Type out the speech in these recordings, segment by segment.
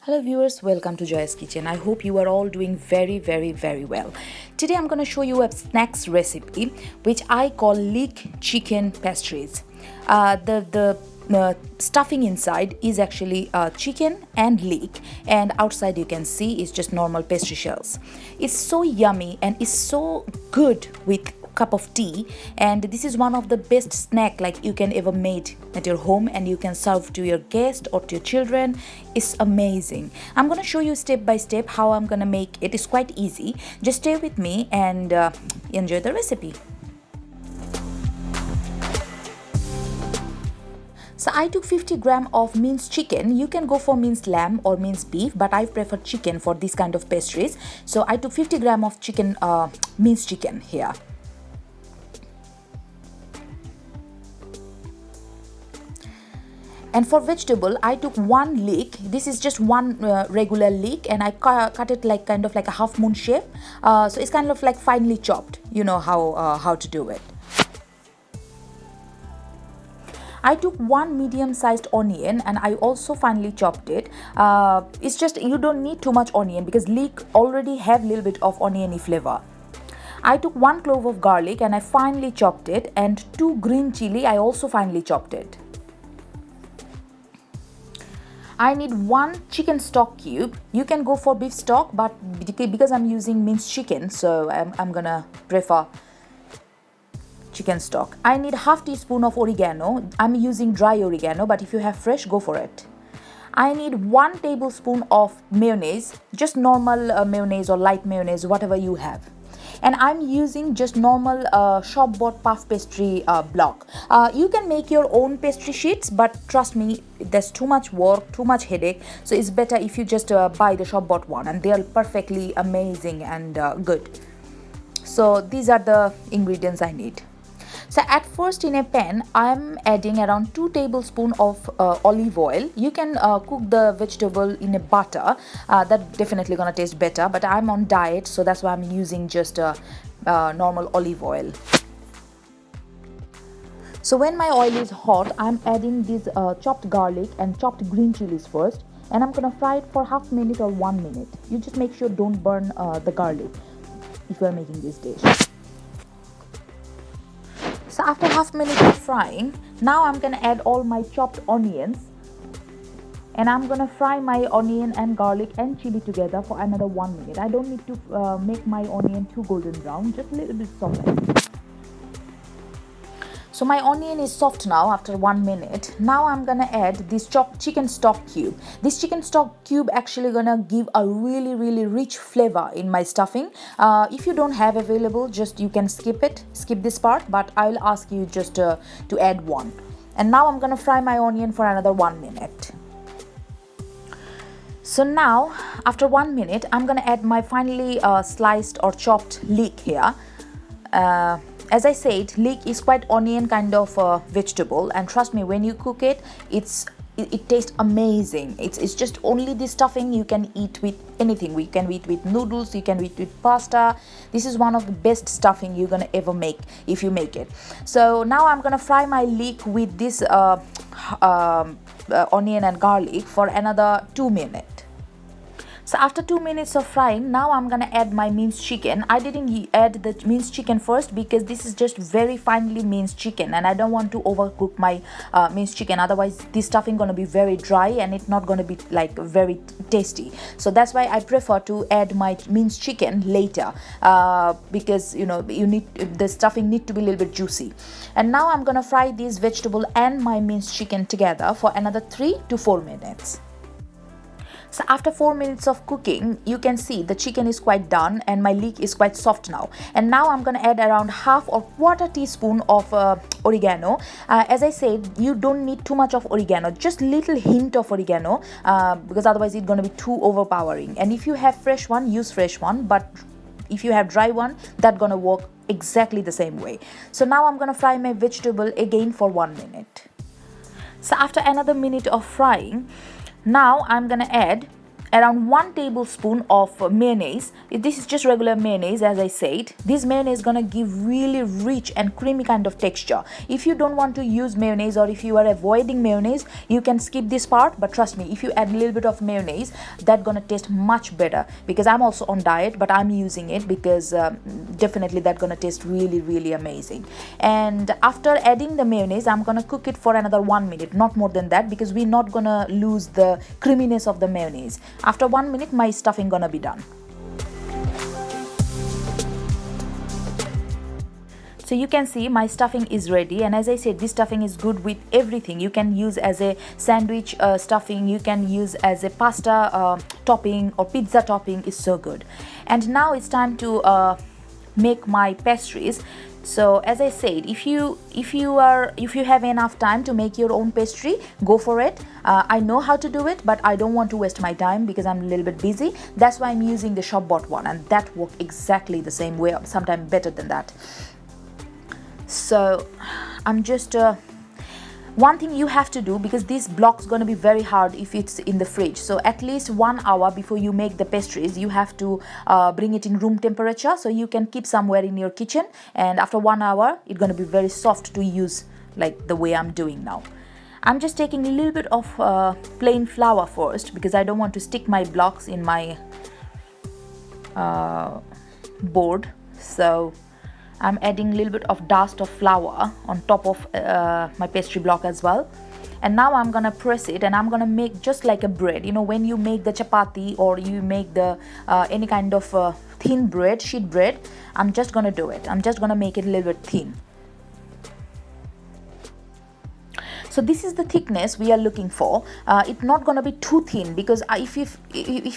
Hello viewers, welcome to Joy's Kitchen. I hope you are all doing very well. Today I'm going to show you a snacks recipe which I call Leek-Chicken Pastries. The stuffing inside is actually chicken and leek, and outside you can see is just normal pastry shells. It's so yummy and it's so good with cup of tea, and this is one of the best snack like you can ever made at your home, and you can serve to your guest or to your children. It's amazing. I'm gonna show you step by step how I'm gonna make it. It's quite easy. Just stay with me and enjoy the recipe. So I took 50 gram of minced chicken. You can go for minced lamb or minced beef, but I prefer chicken for this kind of pastries. So I took 50 gram of chicken, minced chicken here. And for vegetable, I took one leek. This is just one regular leek, and I cut it like kind of like a half moon shape. So it's kind of like finely chopped. You know how to do it. I took one medium-sized onion, and I also finely chopped it. It's just you don't need too much onion because leek already have a little bit of oniony flavor. I took one clove of garlic and I finely chopped it, and two green chili. I also finely chopped it. I need one chicken stock cube. You can go for beef stock, but because I'm using minced chicken, so I'm gonna prefer chicken stock. I need half teaspoon of oregano. I'm using dry oregano, but if you have fresh, go for it. I need 1 tablespoon of mayonnaise, just normal mayonnaise or light mayonnaise, whatever you have. And I'm using just normal shop-bought puff pastry block. You can make your own pastry sheets, but trust me, there's too much work, too much headache. So it's better if you just buy the shop-bought one, and they are perfectly amazing and good. So these are the ingredients I need. So at first in a pan, I'm adding around 2 tablespoons of olive oil. You can cook the vegetable in a butter. That definitely gonna taste better, but I'm on diet, so that's why I'm using just normal olive oil. So when my oil is hot, I'm adding this chopped garlic and chopped green chilies first, and I'm gonna fry it for half minute or 1 minute. You just make sure don't burn the garlic if you are making this dish. So after half minute of frying, now I'm gonna add all my chopped onions, and I'm gonna fry my onion and garlic and chili together for another 1 minute. I don't need to make my onion too golden brown, just a little bit softened. So my onion is soft now after 1 minute. Now I'm gonna add this chopped chicken stock cube. This chicken stock cube actually gonna give a really rich flavor in my stuffing. If you don't have available, just you can skip this part, but I'll ask you just to add one. And now I'm gonna fry my onion for another 1 minute. So now after 1 minute, I'm gonna add my finely sliced or chopped leek here. As I said, leek is quite onion kind of vegetable, and trust me, when you cook it, it tastes amazing. It's just only this stuffing you can eat with anything. We can eat with noodles, you can eat with pasta. This is one of the best stuffing you're gonna ever make if you make it. So now I'm gonna fry my leek with this onion and garlic for another 2 minutes. So after 2 minutes of frying, now I'm gonna add my minced chicken. I didn't add the minced chicken first because this is just very finely minced chicken, and I don't want to overcook my minced chicken. Otherwise, this stuffing gonna be very dry and it's not gonna be like very tasty. So that's why I prefer to add my minced chicken later because you know the stuffing need to be a little bit juicy. And now I'm gonna fry this vegetable and my minced chicken together for another 3 to 4 minutes. So after 4 minutes of cooking, you can see the chicken is quite done and my leek is quite soft now. And now I'm gonna add around half or quarter teaspoon of oregano. As I said, you don't need too much of oregano, just little hint of oregano because otherwise it's gonna be too overpowering. And if you have fresh one, use fresh one, but if you have dry one, that's gonna work exactly the same way. So now I'm gonna fry my vegetable again for 1 minute. So after another minute of frying, now I'm gonna add around 1 tablespoon of mayonnaise. This is just regular mayonnaise, as I said. This mayonnaise is gonna give really rich and creamy kind of texture. If you don't want to use mayonnaise, or if you are avoiding mayonnaise, you can skip this part, but trust me, if you add a little bit of mayonnaise, that's gonna taste much better. Because I'm also on diet, but I'm using it because definitely that's gonna taste really amazing. And after adding the mayonnaise, I'm gonna cook it for another 1 minute, not more than that, because we're not gonna lose the creaminess of the mayonnaise. After 1 minute, my stuffing gonna be done. So you can see my stuffing is ready, and as I said, this stuffing is good with everything. You can use as a sandwich stuffing, you can use as a pasta topping or pizza topping. Is so good. And now it's time to make my pastries. So as I said, if you have enough time to make your own pastry, go for it. I know how to do it, but I don't want to waste my time because I'm a little bit busy. That's why I'm using the shop bought one, and that works exactly the same way, sometimes better than that. So I'm just one thing you have to do, because this block's going to be very hard if it's in the fridge, so at least 1 hour before you make the pastries, you have to bring it in room temperature, so you can keep somewhere in your kitchen, and after 1 hour it's going to be very soft to use, like the way I'm doing now. I'm just taking a little bit of plain flour first, because I don't want to stick my blocks in my board. So I'm adding a little bit of dust of flour on top of my pastry block as well. And now I'm gonna press it, and I'm gonna make just like a bread. You know, when you make the chapati or you make the any kind of thin bread, sheet bread, I'm just gonna do it. I'm just gonna make it a little bit thin. So this is the thickness we are looking for. It's not gonna be too thin, because if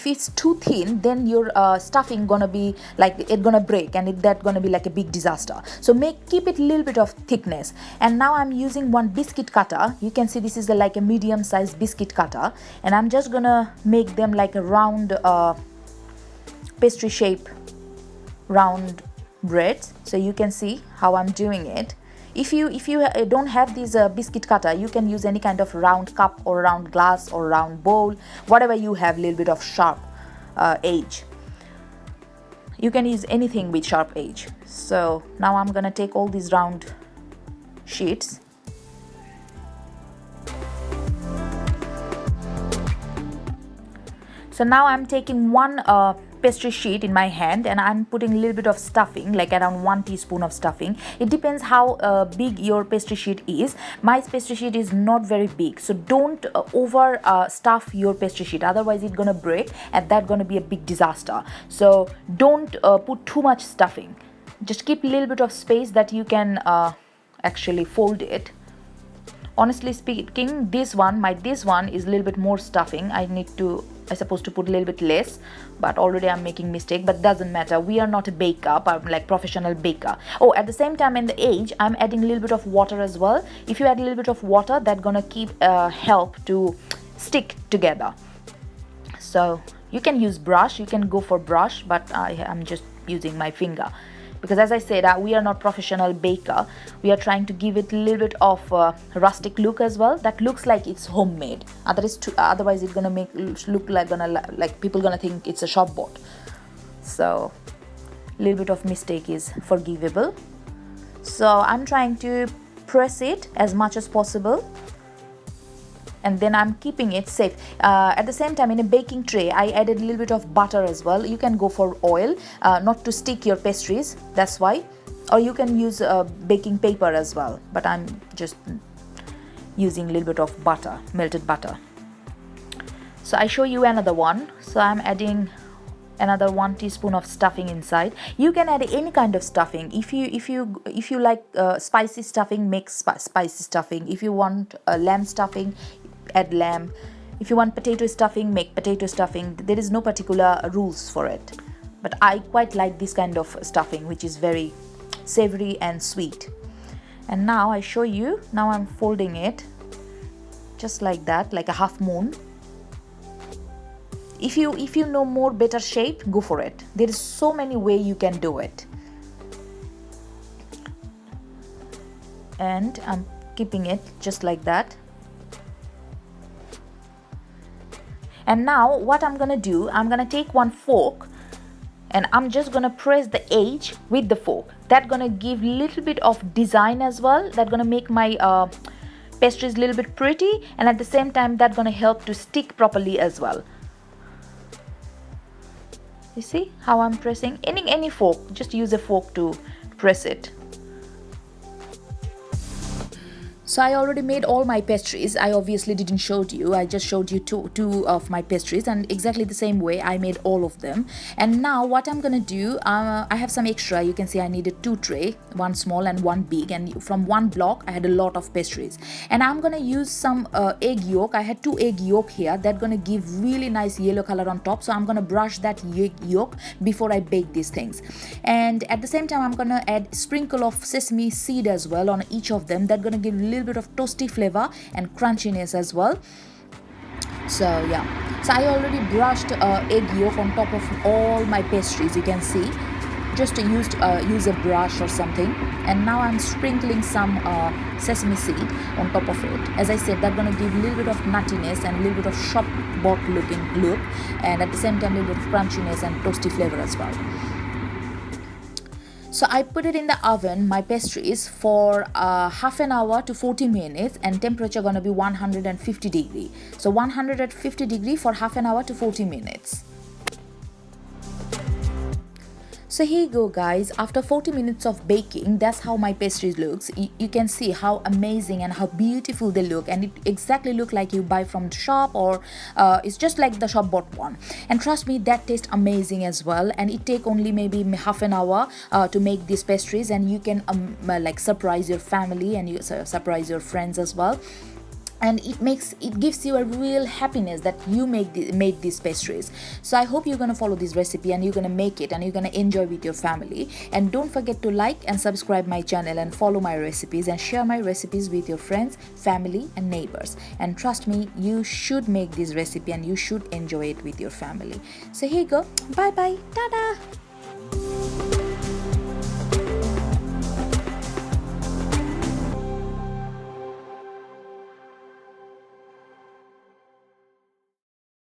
it's too thin, then your stuffing gonna be like, it's gonna break, and that's gonna be like a big disaster. So keep it a little bit of thickness. And now I'm using one biscuit cutter. You can see this is like a medium sized biscuit cutter, and I'm just gonna make them like a round pastry shape round breads. So you can see how I'm doing it. If you don't have this biscuit cutter, you can use any kind of round cup or round glass or round bowl, whatever you have, a little bit of sharp edge. You can use anything with sharp edge. So now I'm gonna take all these round sheets. So now I'm taking one pastry sheet in my hand, and I'm putting a little bit of stuffing, like around 1 teaspoon of stuffing. It depends how big your pastry sheet is. My pastry sheet is not very big, so don't over stuff your pastry sheet, otherwise it's gonna break, and that's gonna be a big disaster. So don't put too much stuffing. Just keep a little bit of space that you can actually fold it. Honestly speaking, this one is a little bit more stuffing. I'm supposed to put a little bit less, but already I'm making mistake, but doesn't matter. We are not a baker, I'm like professional baker. Oh, at the same time, in the edge, I'm adding a little bit of water as well. If you add a little bit of water, that's gonna keep help to stick together. So you can use brush, you can go for brush, but I'm just using my finger. Because as I said, we are not professional baker. We are trying to give it a little bit of rustic look as well. That looks like it's homemade. Otherwise, it's gonna look like people gonna think it's a shop bought. So a little bit of mistake is forgivable. So I'm trying to press it as much as possible, and then I'm keeping it safe. At the same time, in a baking tray, I added a little bit of butter as well. You can go for oil, not to stick your pastries, that's why. Or you can use baking paper as well, but I'm just using a little bit of butter, melted butter. So I show you another one. So I'm adding another 1 teaspoon of stuffing inside. You can add any kind of stuffing. If you like spicy stuffing, make spicy stuffing. If you want lamb stuffing, add lamb. If you want potato stuffing, make potato stuffing. There is no particular rules for it, but I quite like this kind of stuffing, which is very savory and sweet. And now I show you, now I'm folding it just like that, like a half moon. If you know more better shape, go for it. There is so many way you can do it. And I'm keeping it just like that. And now what I'm gonna do, I'm gonna take one fork and I'm just gonna press the edge with the fork. That's gonna give little bit of design as well. That's gonna make my pastries a little bit pretty, and at the same time that's gonna help to stick properly as well. You see how I'm pressing? Any fork, just use a fork to press it. So I already made all my pastries. I obviously didn't show you. I just showed you two of my pastries, and exactly the same way I made all of them. And now what I'm gonna do, I have some extra. You can see I needed 2 tray, one small and one big, and from one block I had a lot of pastries. And I'm gonna use some egg yolk. I had 2 egg yolk here. That's gonna give really nice yellow color on top. So I'm gonna brush that egg yolk before I bake these things. And at the same time I'm gonna add sprinkle of sesame seed as well on each of them. That's gonna give little bit of toasty flavor and crunchiness as well. So yeah, so I already brushed egg yolk on top of all my pastries. You can see, just use a brush or something. And now I'm sprinkling some sesame seed on top of it. As I said, that's gonna give a little bit of nuttiness and a little bit of shop bought looking look, and at the same time a little bit of crunchiness and toasty flavor as well. So I put it in the oven, my pastries, for half an hour to 40 minutes, and temperature gonna be 150 degree. So 150 degree for half an hour to 40 minutes. So here you go guys, after 40 minutes of baking, that's how my pastries looks. You can see how amazing and how beautiful they look, and it exactly look like you buy from the shop, or it's just like the shop bought one. And trust me, that tastes amazing as well, and it take only maybe half an hour to make these pastries, and you can like surprise your family and you surprise your friends as well. And it gives you a real happiness that you made these pastries. So I hope you're gonna follow this recipe and you're gonna make it and you're gonna enjoy with your family. And don't forget to like and subscribe my channel and follow my recipes and share my recipes with your friends, family and neighbors. And trust me, you should make this recipe and you should enjoy it with your family. So here you go. Bye bye. Ta-da.